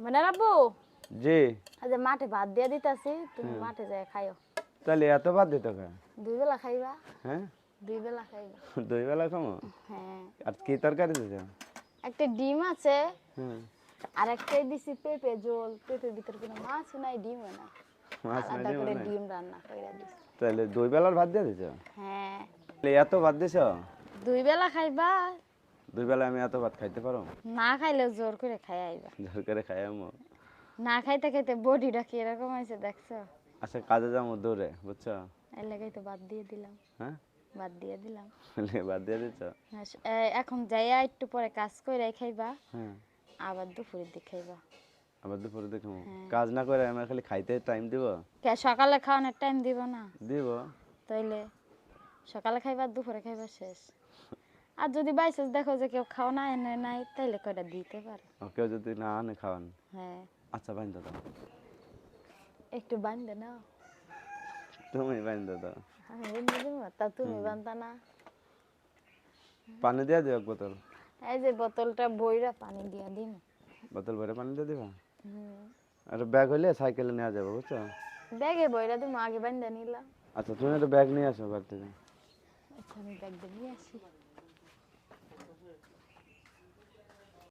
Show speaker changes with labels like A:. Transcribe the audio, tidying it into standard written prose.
A: মানে আব্বু
B: জি।
A: আজ মাঠে ভাত দিয়ে দিতাছি তুমি মাঠে যায় খাইও।
B: তাহলে এত ভাত দিতে কে?
A: দুই বেলা খাইবা।
B: হ্যাঁ?
A: দুই বেলা খাইবা।
B: দুই বেলা খামো?
A: হ্যাঁ।
B: আর কি তরকারি দিছো?
A: একটা ডিম আছে।
B: হুম।
A: আর একটাই দিছি পেঁপে ঝোল। পেঁপের ভিতর কোনো মাছ নাই, ডিমও নাই।
B: মাছ নাই
A: আলাদা
B: ডিমও
A: করে
B: নাই?
A: ডিম রান্না কইরা দিছি।
B: তাহলে দুই বেলার ভাত দিয়ে দিছো?
A: হ্যাঁ।
B: তাহলে এত ভাত দিছো?
A: দুই বেলা খাইবা।
B: দুই বেলা আমি এত ভাত খাইতে পারো?
A: না খাইলেও জোর করে খাই আইবা।
B: জোর করে খাই আমো।
A: না খাইতে খাইতে বডিটা কি এরকম হয়েছে দেখছো?
B: আচ্ছা কাজে যাবো দূরে বুঝছো?
A: এর লাগাই তো বাদ দিয়ে দিলাম।
B: হ্যাঁ?
A: বাদ দিয়ে দিলাম।
B: বাদ দিয়ে দিছো?
A: এখন যাইয়া একটু পরে কাজ কইরাই খাইবা।
B: হ্যাঁ।
A: আবার দুপুরের দিকে খাইবা।
B: আবার দুপুরে দেখো
A: হ্যাঁ।
B: কাজ না করে আমার খালি খাইতে টাইম দিব?
A: কে সকালে খাওয়ানোর টাইম দিব না?
B: দিব।
A: তাইলে সকালে খাইবা দুপুরে খাইবা শেষ। আর যদি বাইচান্স দেখো যে কেউ খাওয়া না এনে নাই তাইলে কয়টা দিতে পারে।
B: কেউ যদি না আনে খাওয়ান?
A: হ্যাঁ।
B: আচ্ছা বাইন্দা দাও।
A: একটু বান্ধে নাও।
B: তুমি বাইন্দা দাও।
A: আমি এনে দিব তা তুমি বান্ধা না।
B: পানি দিয়ে দিও এক বোতল।
A: এই যে বোতলটা বইরা পানি দিয়া দিন।
B: বোতল ভরে পানি দিয়ে দিবা?
A: হুম।
B: আর ব্যাগ হইলে সাইকেলে নেওয়া যাবে বুঝছো?
A: ব্যাগে বইরা তুমি আগে বান্ধা নিলাম।
B: আচ্ছা তুমি একটা ব্যাগ নিয়ে আসো বাড়ি থেকে।
A: আচ্ছা আমি ব্যাগ দিয়ে নিয়ে আসি।